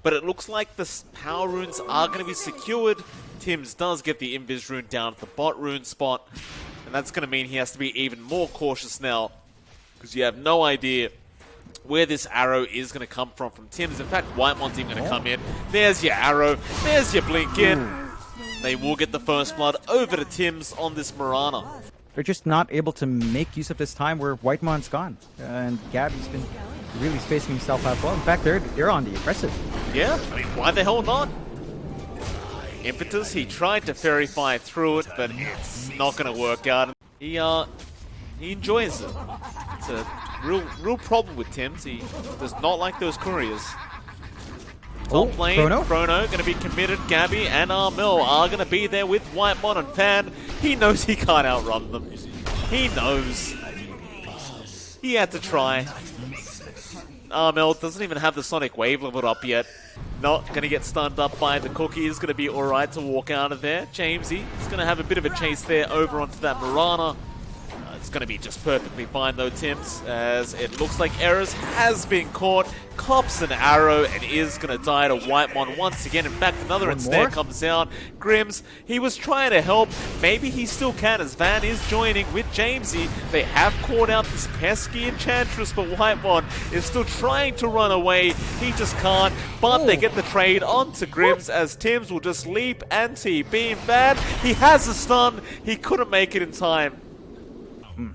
but it looks like the power runes are going to be secured. Tims does get the invis rune down at the bot rune spot, and that's going to mean he has to be even more cautious now, because you have no idea where this arrow is going to come from Tims. In fact, Whitemon's even going to come in. There's your arrow. There's your blink in. They will get the first blood over to Tims on this Mirana. They're just not able to make use of this time where Whitemon's gone. And Gabby's been really spacing himself out well. In fact, they're on the aggressive. Yeah, I mean, why the hell not? Impetus, he tried to Fairy Fire through it, but it's not going to work out. He enjoys it. It's a real problem with Tims. He does not like those couriers. Top lane, Chrono going to be committed. Gabby and Armel are going to be there with Whitemon and Fan. He knows he can't outrun them. He knows. He had to try. Armel doesn't even have the Sonic Wave leveled up yet. Not going to get stunned up by the cookie. Is going to be alright to walk out of there. Jamesy is going to have a bit of a chase there over onto that Mirana. It's going to be just perfectly fine though, Tims, as it looks like Errors has been caught, cops an arrow, and is going to die to Whitemon once again. In fact, another ensnare comes out. Grims, he was trying to help. Maybe he still can, as Van is joining with Jamesy. They have caught out this pesky Enchantress, but Whitemon is still trying to run away. He just can't, but they get the trade onto Grims, as Tims will just leap and T-beam. Van, he has a stun. He couldn't make it in time.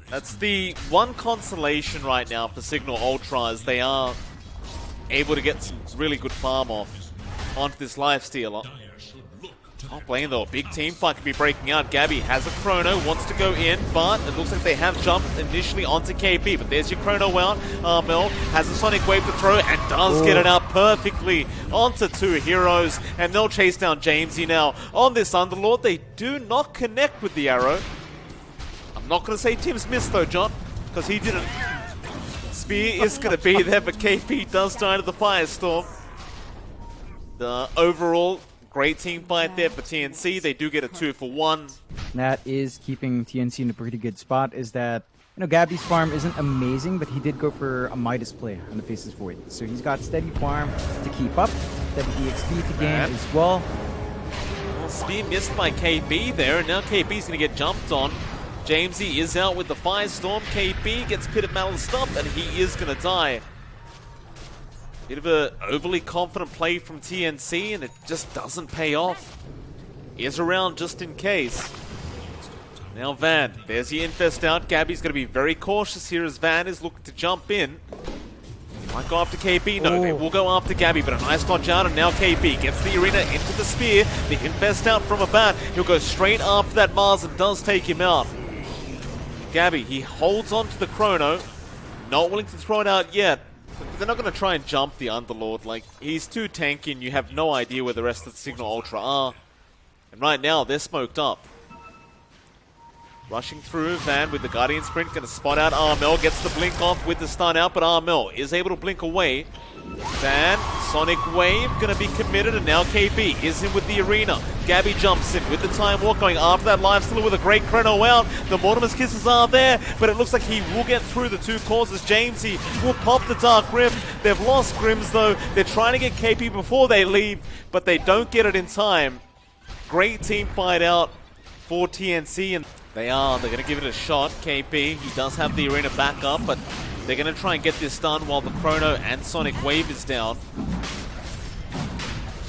That's the one consolation right now for Cignal Ultra, as they are able to get some really good farm off onto this lifestealer. Top lane though, a big team fight could be breaking out. Gabby has a Chrono, wants to go in, but it looks like they have jumped initially onto KP, but there's your Chrono out. Mel has a Sonic Wave to throw and does get it out perfectly onto two heroes, and they'll chase down Jamesy now. On this Underlord, they do not connect with the arrow. I'm not going to say Tims missed though, John, because he didn't. Spear is going to be there, but KP does die to the Firestorm. The overall great team fight there for TNC. They do get a 2-for-1. That is keeping TNC in a pretty good spot, is that, you know, Gabby's farm isn't amazing, but he did go for a Midas play on the Faceless Void. So he's got steady farm to keep up, steady EXP to gain as well. Well, Spear missed by KB there, and now KP's going to get jumped on. Jamesy is out with the Firestorm. KB gets pitted balanced up, and he is going to die. Bit of a overly confident play from TNC, and it just doesn't pay off. He is around just in case. Now Van, there's the infest out. Gabby's going to be very cautious here as Van is looking to jump in. Might go after KB. No, they will go after Gabby, but a nice dodge out, and now KB gets the arena into the spear. The infest out from a bat. He'll go straight after that Mars and does take him out. Gabby, he holds on to the Chrono, not willing to throw it out yet. They're not going to try and jump the Underlord. Like, he's too tanky and you have no idea where the rest of the Cignal Ultra are. And right now, they're smoked up. Rushing through, Van with the Guardian Sprint, going to spot out Armel, gets the blink off with the stun out, but Armel is able to blink away. Van, Sonic Wave, going to be committed, and now KP is in with the arena. Gabby jumps in with the Time Walk, going after that Lifestealer with a great Chrono out. The Mortimer's Kisses are there, but it looks like he will get through the two causes. Jamesy will pop the Dark Rift. They've lost Grims though. They're trying to get KP before they leave, but they don't get it in time. Great team fight out for TNC, and they're going to give it a shot. KP, he does have the arena back up, but they're going to try and get this done while the Chrono and Sonic Wave is down.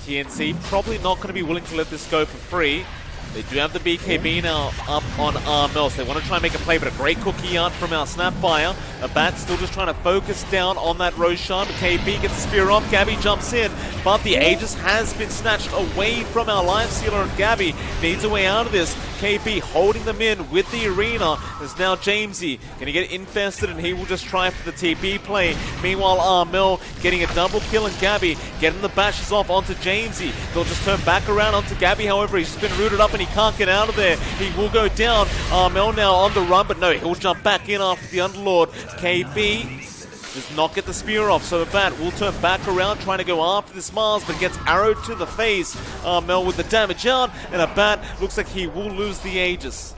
TNC probably not going to be willing to let this go for free. They do have the BKB now up on Armel, so they want to try and make a play, but a great cookie out from our Snapfire. A bat still just trying to focus down on that Roshan. KB gets the spear off, Gabby jumps in, but the Aegis has been snatched away from our Lifestealer, and Gabby needs a way out of this. KB holding them in with the arena. There's now Jamesy going to get infested, and he will just try for the TP play. Meanwhile, Armel getting a double kill, and Gabby getting the bashes off onto Jamesy. They'll just turn back around onto Gabby, however, he's just been rooted up and he can't get out of there. He will go down. Armel now on the run, but no, he'll jump back in after the Underlord. KB does not get the spear off, so the bat will turn back around trying to go after this Mars, but gets arrowed to the face. Armel with the damage out, and a bat looks like he will lose the Aegis.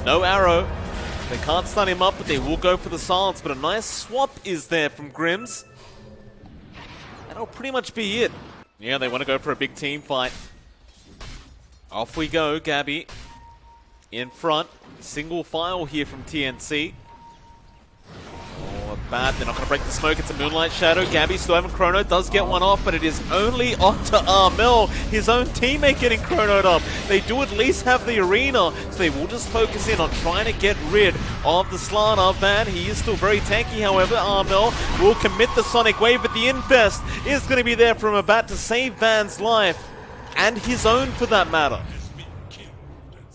No arrow. They can't stun him up, but they will go for the silence, but a nice swap is there from Grims. And that'll pretty much be it. Yeah, they want to go for a big team fight. Off we go, Gabby in front. Single file here from TNC. Oh, bad. They're not going to break the smoke. It's a Moonlight Shadow. Gabby still having Chrono. Does get one off, but it is only onto Armel. His own teammate getting chronoed up. They do at least have the arena, so they will just focus in on trying to get rid of the Slanna. Van, he is still very tanky, however. Armel will commit the Sonic Wave, but the Infest is going to be there from a bat to save Van's life, and his own for that matter.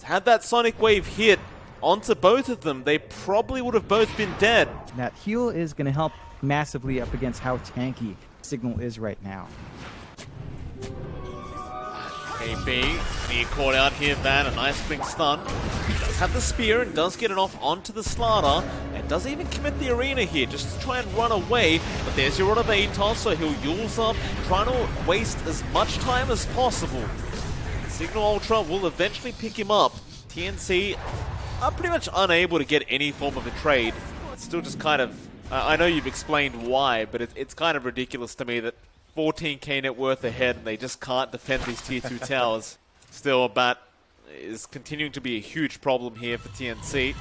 Had that Sonic Wave hit onto both of them, they probably would have both been dead. That heal is going to help massively up against how tanky Cignal is right now. KB being caught out here, Van, a nice blink stun. He does have the spear and does get it off onto the Slanna, and does even commit the arena here just to try and run away. But there's your run of Atos, so he'll Yule's up, trying to waste as much time as possible. Cignal Ultra will eventually pick him up. TNC are pretty much unable to get any form of a trade. It's still just kind of... I know you've explained why, but it's kind of ridiculous to me that 14k net worth ahead and they just can't defend these tier 2 towers. Still, a bat is continuing to be a huge problem here for TNC.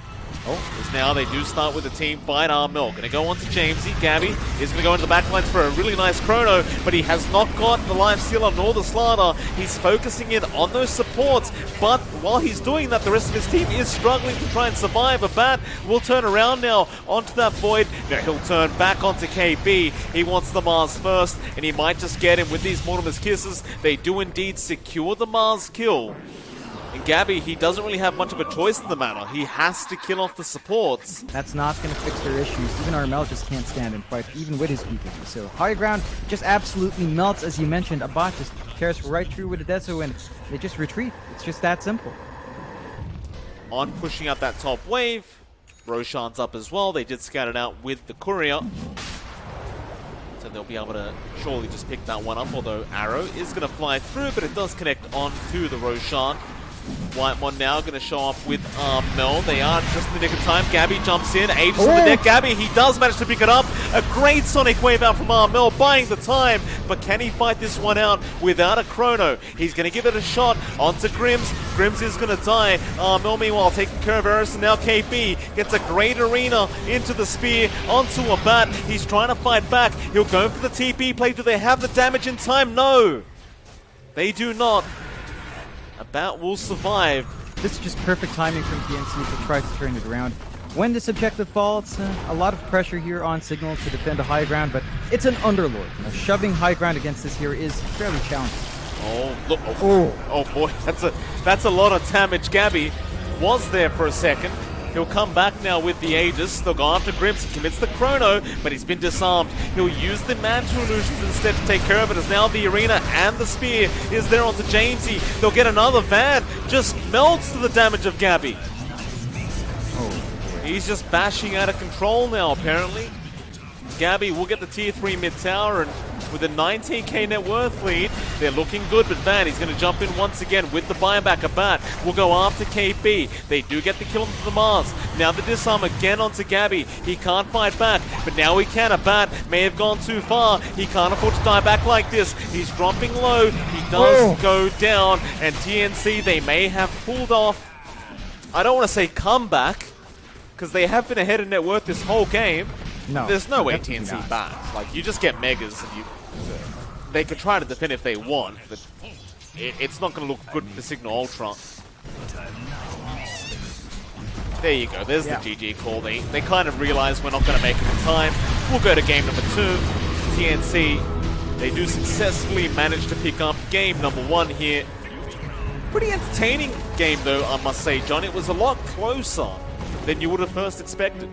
Oh, as now they do start with the team fight. Armel going to go on to Jamesy. Gabby is going to go into the backlines for a really nice chrono, but he has not got the life stealer nor the Slanna. He's focusing in on those supports, but while he's doing that, the rest of his team is struggling to try and survive. A bat will turn around now onto that Void. Now he'll turn back onto KB. He wants the Mars first, and he might just get him with these Mortimer's Kisses. They do indeed secure the Mars kill. And Gabby, he doesn't really have much of a choice in the matter. He has to kill off the supports. That's not going to fix their issues. Even Armel just can't stand and fight, even with his beacon. So high ground just absolutely melts, as you mentioned. A bot just tears right through with a Deso, and they just retreat. It's just that simple. On pushing out that top wave. Roshan's up as well. They did scout it out with the courier. So they'll be able to surely just pick that one up, although Arrow is going to fly through, but it does connect onto the Roshan. White one now going to show up with Mel. They are just in the nick of time. Gabby jumps in. Aegis on the deck. Gabby, he does manage to pick it up. A great Sonic Wave out from Armel, buying the time. But can he fight this one out without a chrono? He's going to give it a shot onto Grims. Grims is going to die. Armel, meanwhile, taking care of Eris. And now KB gets a great arena into the spear, onto a bat. He's trying to fight back. He'll go for the TP play. Do they have the damage in time? No. They do not. A bat will survive. This is just perfect timing from TNC to try to turn it around. When this objective falls, a lot of pressure here on Cignal to defend a high ground, but it's an Underlord. Shoving high ground against this here is fairly challenging. Oh, look. Oh boy, that's a lot of damage. Gabby was there for a second. He'll come back now with the Aegis. They'll go after Grims. He commits the chrono, but he's been disarmed. He'll use the Mantle Illusions instead to take care of it, as now the arena and the spear is there onto Jamesy. They'll get another Van. Just melts to the damage of Gabby. He's just bashing out of control now, apparently. Gabby will get the tier 3 mid tower, and with a 19k net worth lead, they're looking good. But Van, he's going to jump in once again with the buyback. A bat will go after KB. They do get the kill onto the Mars. Now the disarm again onto Gabby. He can't fight back, but now he can. A bat may have gone too far. He can't afford to die back like this. He's dropping low. He does go down, and TNC, they may have pulled off, I don't want to say comeback, because they have been ahead in net worth this whole game. No, there's no way TNC bans. Like, you just get megas, and they could try to defend if they want, but it's not going to look good for Cignal Ultra. There you go. There's the GG call. They kind of realize we're not going to make it in time. We'll go to game number 2. TNC, they do successfully manage to pick up game number 1 here. Pretty entertaining game, though, I must say, John. It was a lot closer than you would have first expected.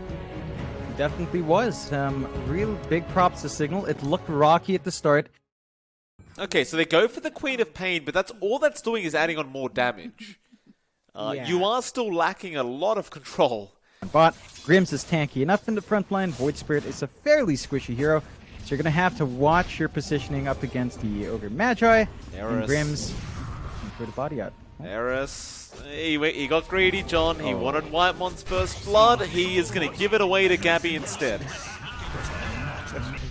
Definitely was. Real big props to Cignal. It looked rocky at the start. Okay, so they go for the Queen of Pain, but that's all that's doing is adding on more damage. You are still lacking a lot of control. But Grims is tanky enough in the front line. Void Spirit is a fairly squishy hero, so you're going to have to watch your positioning up against the Ogre Magi. And Grims for the body out. Eris. He got greedy, John. He wanted Whitemon's first blood. He is going to give it away to Gabby instead.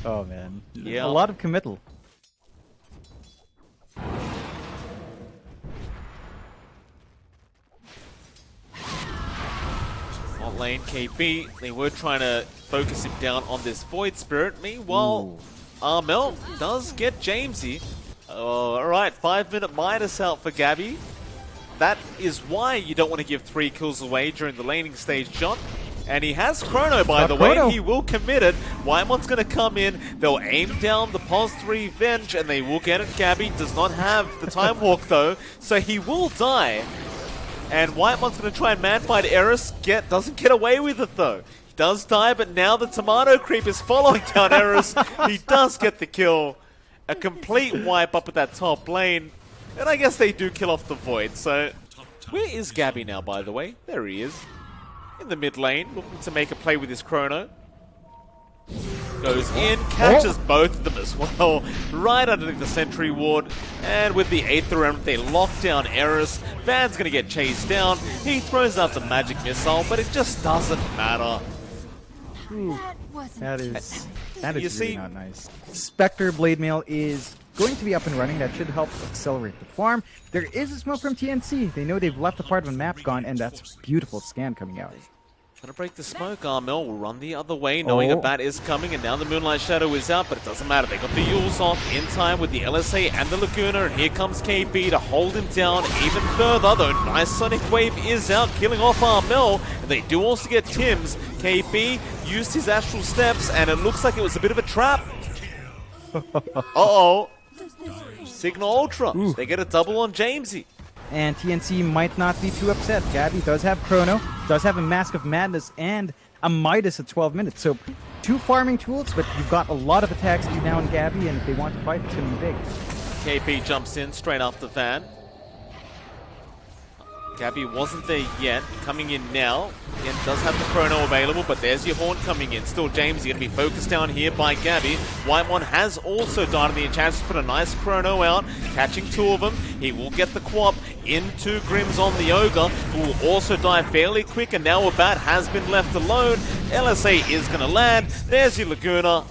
Oh, man. Yeah. A lot of committal. Bot lane, KB, they were trying to focus him down on this Void Spirit. Meanwhile, Armel does get Jamesy. Alright, 5-minute Midas out for Gabby. That is why you don't want to give 3 kills away during the laning stage, John. And he has Chrono, by the way. He will commit it. Whitemon's going to come in. They'll aim down the Pos 3 Venge, and they will get it. Gabby does not have the Time Walk, though, so he will die. And Whitemon's going to try and man-fight Eris. Doesn't get away with it, though. He does die, but now the Tomato Creep is following down Eris. He does get the kill. A complete wipe up at that top lane. And I guess they do kill off the Void, so... Where is Gabby now, by the way? There he is. In the mid lane, looking to make a play with his Chrono. Goes in, catches both of them as well, right underneath the Sentry Ward. And with the Aether Remnant, they lock down Eris. Van's going to get chased down. He throws out the Magic Missile, but it just doesn't matter. That is really not nice. Spectre Blade Mail is going to be up and running. That should help accelerate the farm. There is a smoke from TNC. They know they've left a part of the map gone, and that's a beautiful scan coming out. Gonna break the smoke. Armel will run the other way, knowing a bat is coming, and now the Moonlight Shadow is out, but it doesn't matter. They got the Yules off in time with the LSA and the Laguna, and here comes KB to hold him down even further, though nice Sonic Wave is out, killing off Armel, and they do also get Tims. KB used his Astral Steps, and it looks like it was a bit of a trap. Uh-oh. Cignal Ultra. They get a double on Jamesy. And TNC might not be too upset. Gabby does have Chrono, does have a Mask of Madness, and a Midas at 12 minutes. So 2 farming tools, but you've got a lot of attack speed now in Gabby, and if they want to fight, it's going to be big. KP jumps in straight after Van. Gabby wasn't there yet, coming in now. Again, does have the Chrono available, but there's your Horn coming in. Still James going to be focused down here by Gabby. Whitemon has also died on the enchant to put a nice Chrono out, catching 2 of them. He will get the Quap into Grims on the Ogre, who will also die fairly quick, and now a bat has been left alone. LSA is going to land. There's your Laguna.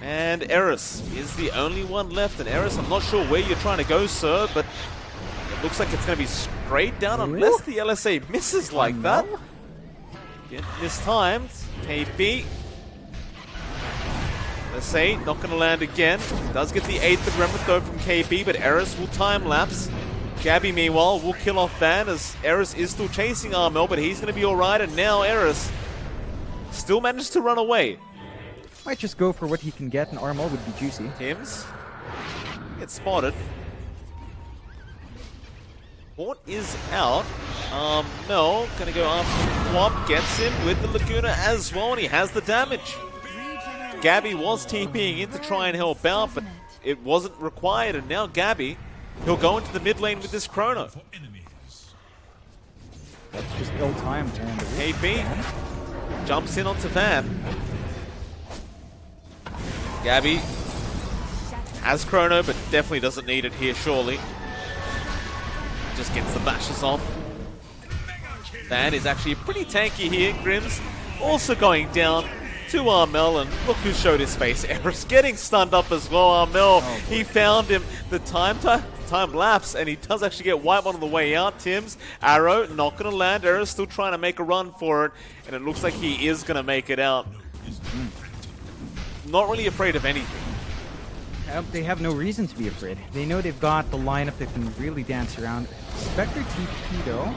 And Eris is the only one left. And Eris, I'm not sure where you're trying to go, sir, but it looks like it's going to be straight down unless the LSA misses like that. Get this time. KB. LSA not going to land again. Does get the 8th Remnant though from KB, but Eris will time lapse. Gabby, meanwhile, will kill off Van as Eris is still chasing Armel, but he's going to be alright, and now Eris still managed to run away. Might just go for what he can get, and Armel would be juicy. Tims gets spotted. Port is out. Mel gonna go after the Quap, gets him with the Laguna as well, and he has the damage. Gabby was TPing in to try and help out, but it wasn't required, and now Gabby, he'll go into the mid lane with this Chrono. That's just ill-timed. KB jumps in onto Van. Gabby has Chrono, but definitely doesn't need it here, surely. Just gets the bashes off. Van is actually pretty tanky here. Grims also going down to Armel, and look who showed his face. Eris getting stunned up as well. Armel, he found him. The time lapse, and he does actually get Whitemon on the way out. Tims, arrow, not going to land. Eris still trying to make a run for it, and it looks like he is going to make it out. Not really afraid of anything. They have no reason to be afraid. They know they've got the lineup that can really dance around. Spectre TP though.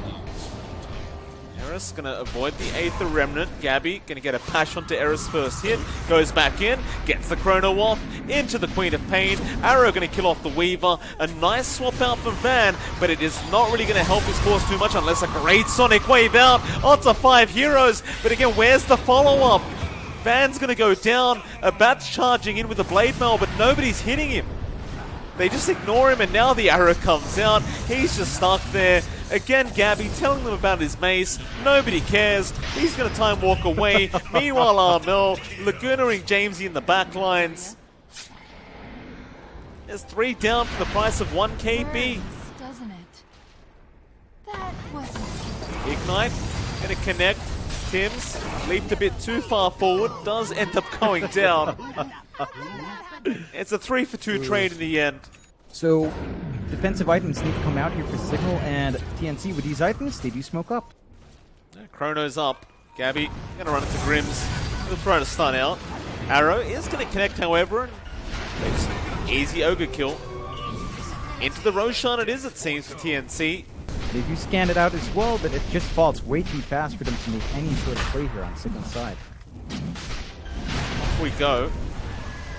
Eris gonna avoid the Aether Remnant. Gabby gonna get a pash onto Eris' first hit. Goes back in, gets the Chrono off, into the Queen of Pain. Arrow gonna kill off the Weaver. A nice swap out from Van, but it is not really gonna help his cause too much unless a great Sonic Wave out onto 5 heroes. But again, where's the follow-up? Van's gonna go down. A bat's charging in with a Blade Mail, but nobody's hitting him. They just ignore him, and now the arrow comes out. He's just stuck there. Again, Gabby telling them about his mace. Nobody cares. He's going to time walk away. Meanwhile, Armel, Lagunaing Jamesy in the back lines. There's 3 down for the price of 1 KB. Doesn't it? That wasn't Ignite, going to connect. Tims leaped a bit too far forward. Does end up going down. It's a 3-for-2 trade in the end. So, defensive items need to come out here for Cignal and TNC. With these items, they do smoke up. Chrono's up. Gabby gonna run into Grims. Gonna throw to stun out. Arrow is gonna connect, however, and takes an easy ogre kill. Into the Roshan it is, it seems, for TNC. They do scan it out as well, but it just falls way too fast for them to make any sort of play here on Cignal's side. Off we go.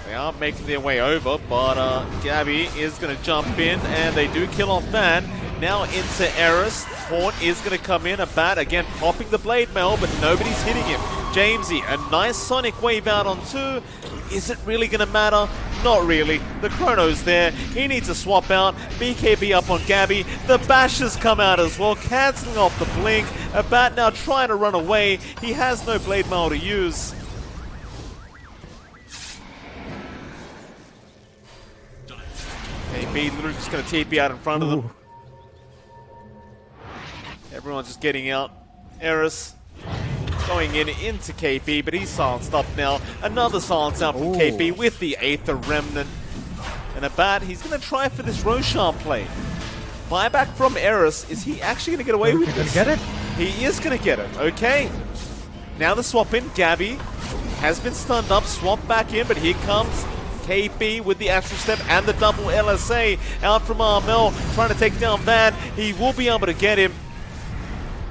They are making their way over, but Gabby is going to jump in, and they do kill off Van. Now into Eris. Haunt is going to come in. A bat, again, popping the blade mail, but nobody's hitting him. Jamesy, a nice Sonic wave out on 2. Is it really going to matter? Not really. The Chrono's there. He needs to swap out. BKB up on Gabby. The Bashes come out as well, cancelling off the blink. A bat now trying to run away. He has no blade mail to use. KB literally just going to TP out in front of them. Everyone's just getting out. Eris going into KP, but he's silenced up now. Another silence out from KP with the Aether Remnant. And a bat, he's going to try for this Roshan play. Buyback from Eris. Is he actually going to get away with this? Gonna get it? He is going to get it. Okay. Now the swap in. Gabby has been stunned up. Swap back in, but here comes KP with the Astral Step and the double LSA out from Armel, trying to take down Van. He will be able to get him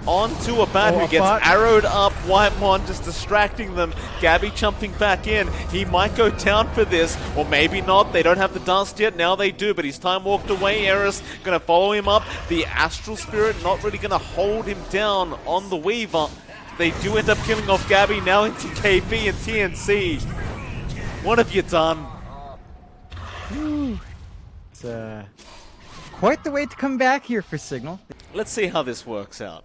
onto a bat who gets arrowed up. Whitemon just distracting them. Gabby jumping back in. He might go down for this, or maybe not. They don't have the dust yet. Now they do, but his time walked away. Eris going to follow him up. The Astral Spirit not really going to hold him down on the Weaver. They do end up killing off Gabby. Now into KP and TNC. What have you done? It's quite the way to come back here for Cignal. Let's see how this works out.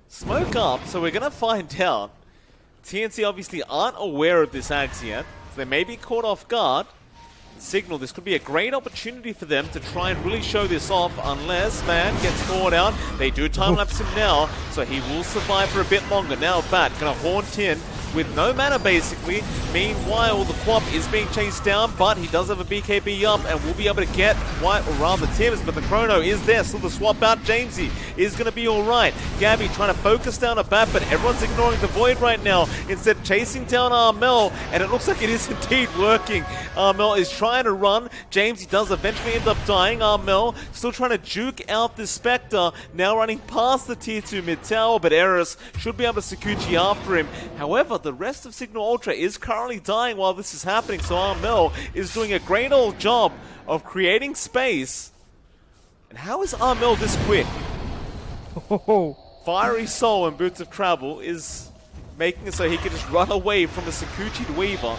Smoke up, so we're going to find out. TNC obviously aren't aware of this Axe yet, so they may be caught off guard. Cignal, this could be a great opportunity for them to try and really show this off, unless Van gets caught out. They do time-lapse him now, so he will survive for a bit longer. Now Bat going to haunt in with no mana, basically. Meanwhile, the Quap is being chased down, but he does have a BKB up and will be able to get White, or rather Tim's, but the Chrono is there. So the swap out, Jamesy is going to be alright. Gabby trying to focus down a Bat, but everyone's ignoring the Void right now. Instead, chasing down Armel, and it looks like it is indeed working. Armel is trying to run. Jamesy does eventually end up dying. Armel still trying to juke out the Spectre, now running past the tier 2 mid tower, but Eris should be able to Sakuchi after him. However, the rest of Cignal Ultra is currently dying while this is happening, so Armel is doing a great old job of creating space. And how is Armel this quick? Fiery Soul and Boots of Travel is making it so he can just run away from a Sakuchi'd Weaver.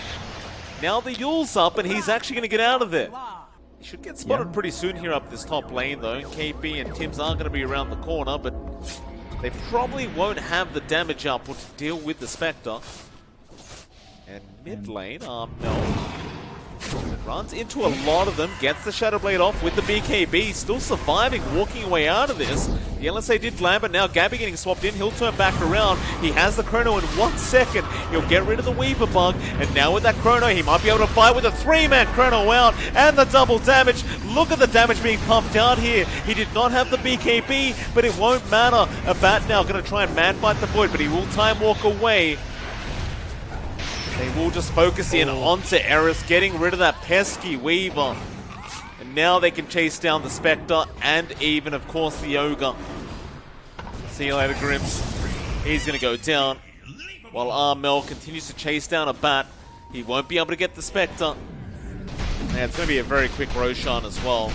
Now the Yule's up and he's actually going to get out of there. He should get spotted pretty soon here up this top lane though. KP and Tim's are going to be around the corner, but they probably won't have the damage output to deal with the Spectre. And mid lane, Armel runs into a lot of them, gets the Shadow Blade off with the BKB, still surviving, walking away out of this. The LSA did land, but now Gabby getting swapped in. He'll turn back around. He has the Chrono in 1 second. He'll get rid of the Weaver bug, and now with that Chrono, he might be able to fight with a 3-man Chrono out, and the double damage. Look at the damage being pumped out here. He did not have the BKB, but it won't matter. A Bat now going to try and man fight the Void, but he will time walk away. They will just focus in onto Eris, getting rid of that pesky Weaver. And now they can chase down the Spectre and even, of course, the Ogre. See you later, Grims. He's going to go down. While Armel continues to chase down a Bat, he won't be able to get the Spectre. Yeah, it's going to be a very quick Roshan as well.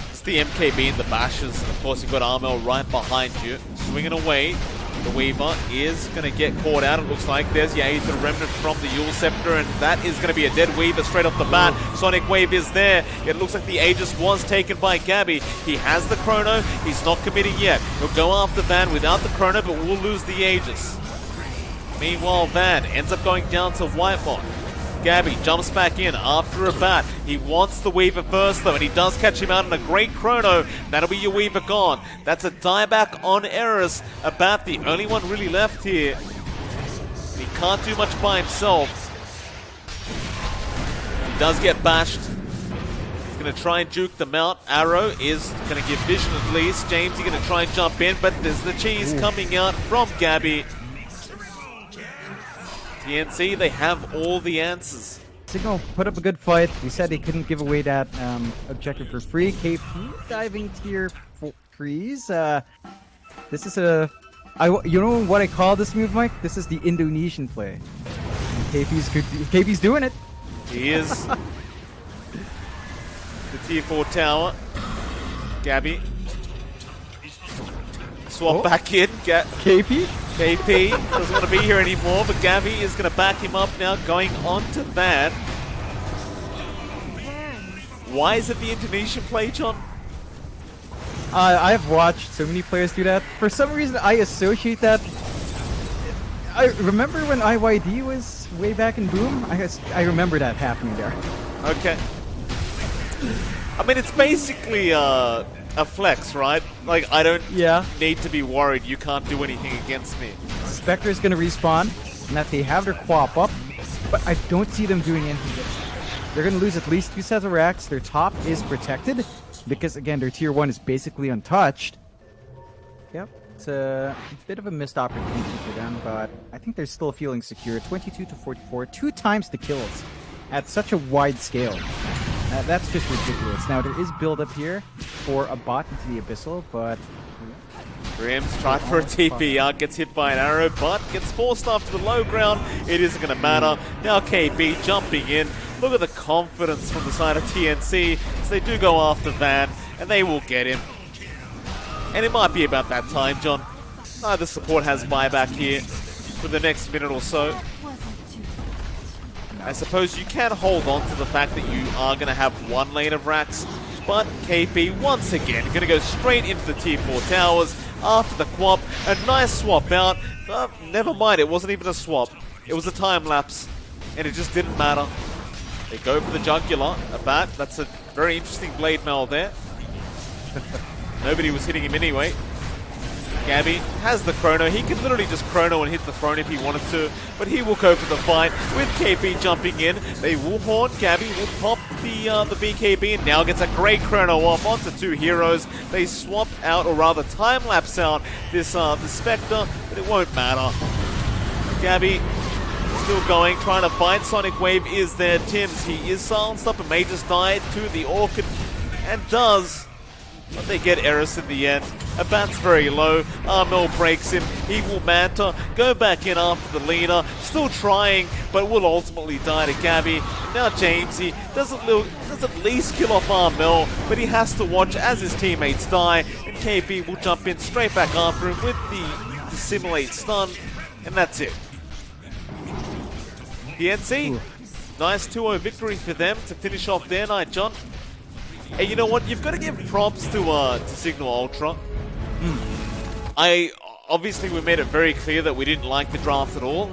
It's the MKB and the Bashes. Of course, you've got Armel right behind you, swinging away. The Weaver is going to get caught out, it looks like. There's the Aether Remnant from the Yule Scepter, and that is going to be a dead Weaver straight off the bat. Sonic Wave is there. It looks like the Aegis was taken by Gabby. He has the Chrono. He's not committing yet. He'll go after Van without the Chrono, but will lose the Aegis. Meanwhile, Van ends up going down to Whitemon. Gabby jumps back in after a Bat. He wants the Weaver first though, and he does catch him out in a great Chrono. That'll be your Weaver gone. That's a dieback on Eris. A Bat, the only one really left here. He can't do much by himself. He does get bashed. going to try and juke them out. Arrow is going to give vision at least. Jamesy going to try and jump in, but there's the cheese coming out from Gabby. TNC, they have all the answers. Cignal put up a good fight. We said they couldn't give away that objective for free. KP diving tier 3s. This is you know what I call this move, Mike? This is the Indonesian play. KP's doing it. He is. The tier 4 tower. Gabby. Swap back in. KP doesn't want to be here anymore, but Gabby is going to back him up now, going on to Van. Why is it the Indonesian play, John? I've watched so many players do that. For some reason, I associate that. I remember when IYD was way back in Boom. I remember that happening there. Okay. I mean, it's basically a flex, right? Like, I don't need to be worried you can't do anything against me. Spectre's gonna respawn, and that they have their quap up, but I don't see them doing anything. They're gonna lose at least 2 sets of racks. Their top is protected, because again, their tier 1 is basically untouched. Yep, it's a bit of a missed opportunity for them, but I think they're still feeling secure. 22 to 44, 2 times the kills at such a wide scale. That's just ridiculous. Now, there is build-up here for a bot into the Abyssal, but... Grimm's tried for a TP out, gets hit by an arrow, but gets forced off to the low ground. It isn't going to matter. Now KB jumping in. Look at the confidence from the side of TNC as they do go after Van, and they will get him. And it might be about that time, John. The support has buyback here for the next minute or so. I suppose you can hold on to the fact that you are going to have 1 lane of racks, but KP once again going to go straight into the tier 4 towers after the quap. A nice swap out. Never mind, it wasn't even a swap. It was a time lapse, and it just didn't matter. They go for the jugular, a bat. That's a very interesting blade mail there. Nobody was hitting him anyway. Gabby has the chrono. He can literally just chrono and hit the throne if he wanted to, but he will go for the fight with KP jumping in. They will horn. Gabby will pop the BKB and now gets a great chrono off onto 2 heroes. They swap out, or rather time lapse out this the Spectre, but it won't matter. Gabby still going, trying to find Sonic Wave. Is there Tims? He is silenced up and may just die to the Orchid, and does. But they get Eris in the end. Abat's very low. Armel breaks him. He will Manta. Go back in after the leader. Still trying, but will ultimately die to Gabby. Now Jamesy does at least kill off Armel, but he has to watch as his teammates die. And KB will jump in straight back after him with the simulate stun. And that's it. TNC. Nice 2-0 victory for them to finish off their night, John. Hey, you know what? You've got to give props to Cignal Ultra. Obviously we made it very clear that we didn't like the draft at all.